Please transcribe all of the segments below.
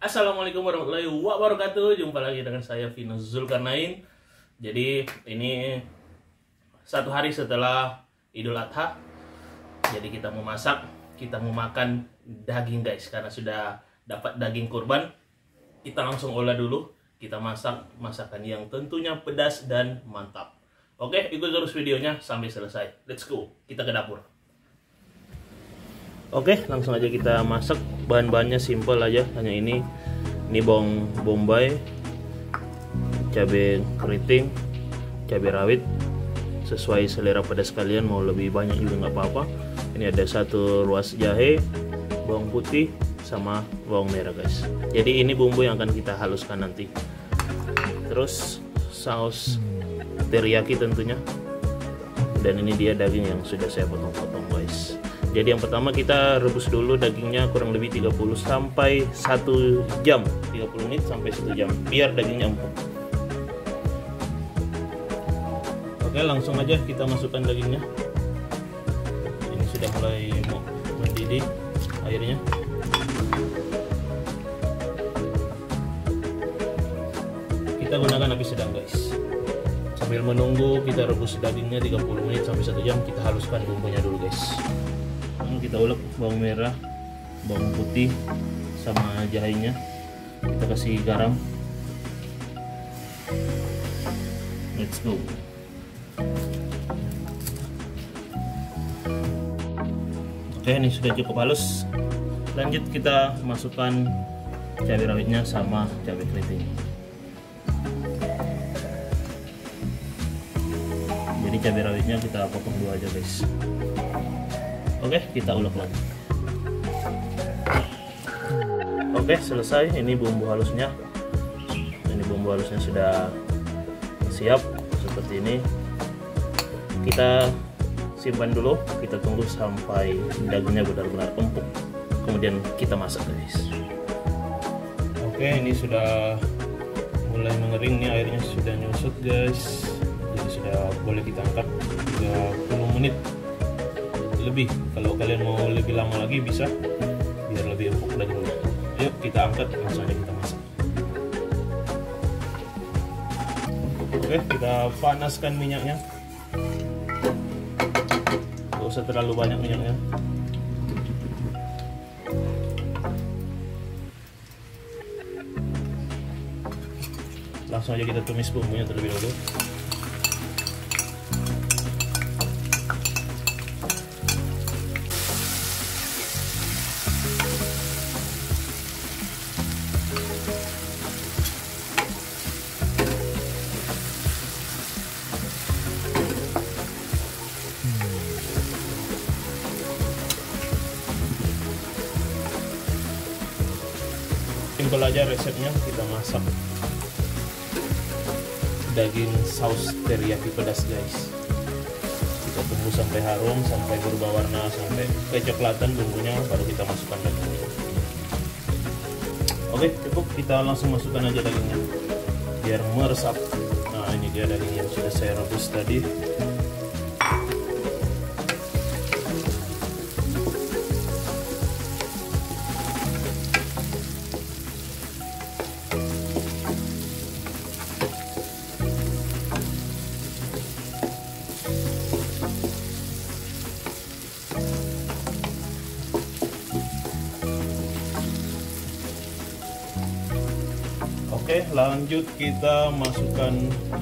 Assalamualaikum warahmatullahi wabarakatuh. Jumpa lagi dengan saya Vino Zulkarnain. Jadi ini satu hari setelah Idul Adha. Jadi kita mau masak, kita mau makan daging guys. Karena sudah dapat daging kurban, kita langsung olah dulu. Kita masak masakan yang tentunya pedas dan mantap. Oke, ikut terus videonya sampai selesai. Let's go, kita ke dapur. Oke, langsung aja kita masak. Bahan-bahannya simple aja, hanya ini bawang bombay, cabai keriting, cabai rawit sesuai selera pedas kalian, mau lebih banyak juga nggak apa-apa. Ini ada satu ruas jahe, bawang putih sama bawang merah guys. Jadi ini bumbu yang akan kita haluskan nanti. Terus saus teriyaki tentunya, dan ini dia daging yang sudah saya potong-potong guys. Jadi yang pertama kita rebus dulu dagingnya kurang lebih 30 sampai 1 jam, 30 menit sampai 1 jam biar dagingnya empuk. Oke, langsung aja kita masukkan dagingnya. Ini sudah mulai mau mendidih airnya. Kita gunakan api sedang guys. Sambil menunggu kita rebus dagingnya 30 menit sampai 1 jam, kita haluskan bumbunya dulu guys. Kita ulek bawang merah, bawang putih sama jahenya. Kita kasih garam. Let's go. Oke, ini sudah cukup halus. Lanjut kita masukkan cabai rawitnya sama cabai keriting. Jadi cabai rawitnya kita potong dua aja guys. Oke, kita ulek lagi. Oke, selesai. Ini bumbu halusnya. Ini bumbu halusnya sudah siap seperti ini. Kita simpan dulu. Kita tunggu sampai dagingnya benar-benar empuk. Kemudian kita masak guys. Oke, ini sudah mulai mengering nih, airnya sudah nyusut guys. Jadi sudah boleh kita angkat. 30 menit lebih. Kalau kalian mau lebih lama lagi bisa, biar lebih empuk dagingnya. Yuk kita angkat, langsung aja kita masak. Oke, kita panaskan minyaknya. Gak usah terlalu banyak minyaknya. Langsung aja kita tumis bumbunya terlebih dahulu. Simpel aja resepnya, kita masak daging saus teriyaki pedas guys. Kita tunggu sampai harum, sampai berubah warna, sampai kecoklatan bumbunya, baru kita masukkan dagingnya. Oke, cukup, kita langsung masukkan aja dagingnya biar meresap. Nah, ini dia daging yang sudah saya rebus tadi. Oke, lanjut kita masukkan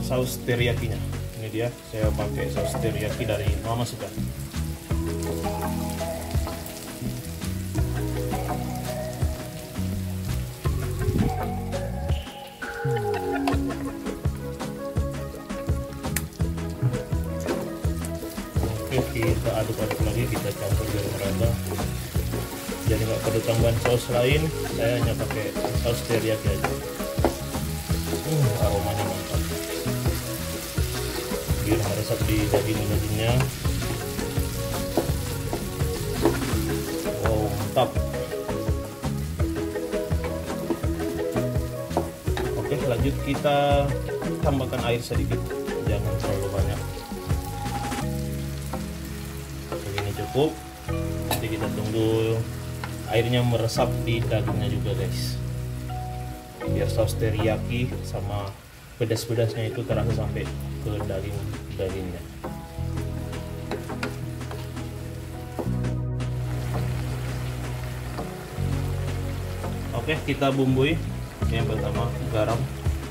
saus teriyakinya. Ini dia, saya pakai saus teriyaki dari Mama Suka. Oke, kita aduk-aduk lagi, kita campur biar merata. Jadi nggak perlu tambahan saus lain, saya hanya pakai saus teriyaki aja. Aromanya mantap, biar meresap di dagingnya. Wow, mantap. Oke, lanjut kita tambahkan air sedikit, jangan terlalu banyak. Segini cukup. Nanti kita tunggu airnya meresap di dagingnya juga guys. biar saus teriyaki sama pedas-pedasnya itu terasa sampai ke dagingnya. Oke, kita bumbui. Yang pertama garam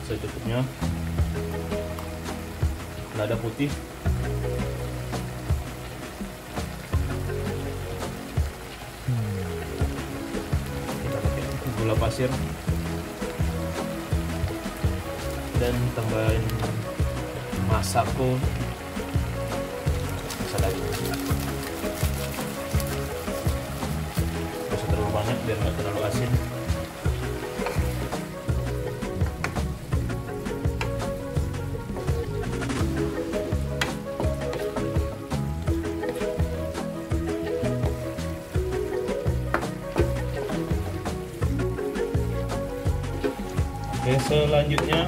secukupnya, lada putih, kita pakai gula pasir, dan tambahin masako. Bisa lagi, nggak usah terlalu banyak biar nggak terlalu asin. Oke, selanjutnya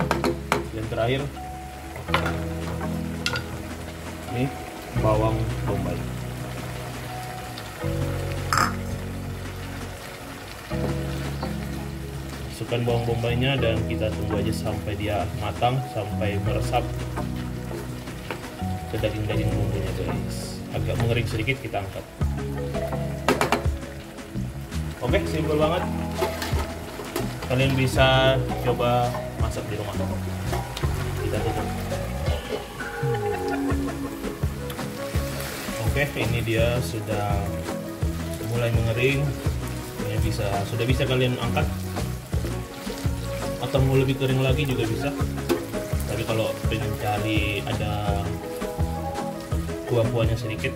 yang terakhir ini bawang bombay. Masukkan bawang bombaynya dan kita tunggu aja sampai dia matang, sampai meresap ke daging-daging bumbunya guys. Agak mengering sedikit kita angkat. Oke, simpel banget. Kalian bisa coba masak di rumah. Kita tutup. Oke, ini dia sudah mulai mengering. Ini sudah bisa kalian angkat. Atau mau lebih kering lagi juga bisa. Tapi kalau pengen cari ada kuah-kuahnya sedikit,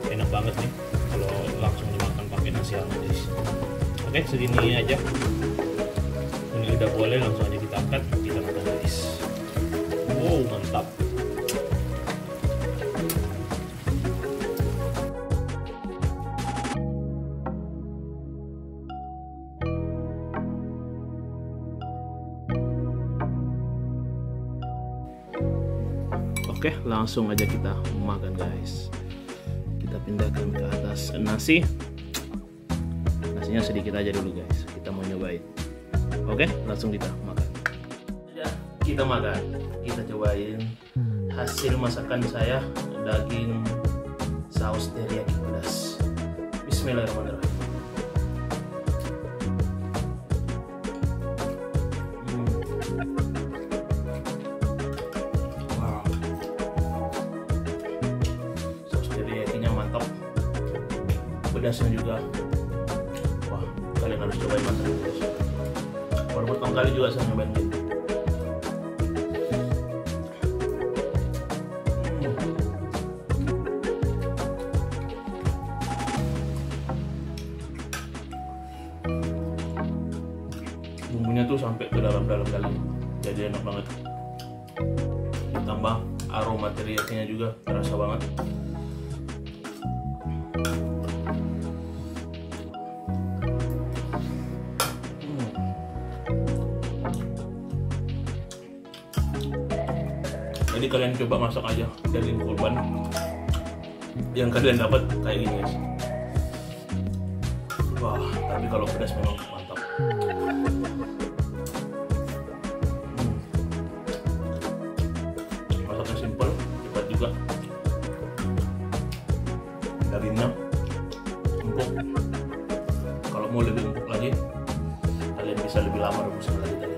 enak banget nih kalau langsung dimakan pakai nasi hangat guys. Oke, segini aja. Ini udah boleh, langsung aja kita angkat, kita makan guys. Wow, mantap. Oke, langsung aja kita makan guys. Kita pindahkan ke atas nasi. Nasinya sedikit aja dulu guys, kita mau nyobain. Oke, langsung kita makan. Kita makan, kita cobain hasil masakan saya, daging saus teriyaki pedas. Bismillahirrahmanirrahim. Wow. Saus teriyakinya mantap, pedasnya juga. Wah, kalian harus cobain masakan guys. Baru pertama kali juga saya nyobain gitu. Bumbunya tuh sampai ke dalam-dalam kali, jadi enak banget. Ditambah aroma teriyakinya juga terasa banget. Jadi kalian coba masak aja daging kurban yang kalian dapat kayak gini guys. Wah, tapi kalau pedas memang mantap. Masaknya simple, cepat juga. Dagingnya empuk. Kalau mau lebih empuk lagi, kalian bisa lebih lama rebusnya lagi tadi.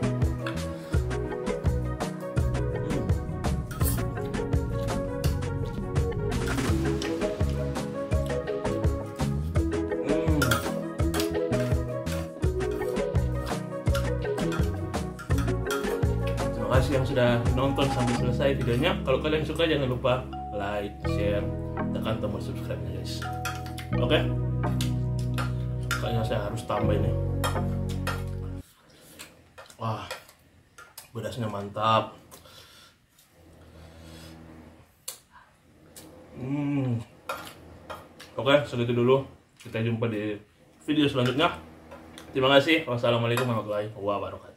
Terima kasih yang sudah nonton sampai selesai videonya. Kalau kalian suka jangan lupa like, share, tekan tombol subscribe-nya guys. Oke? Kayaknya saya harus tambah ini. Wah, pedasnya mantap. Oke, segitu dulu. Kita jumpa di video selanjutnya. Terima kasih. Wassalamualaikum warahmatullahi wabarakatuh.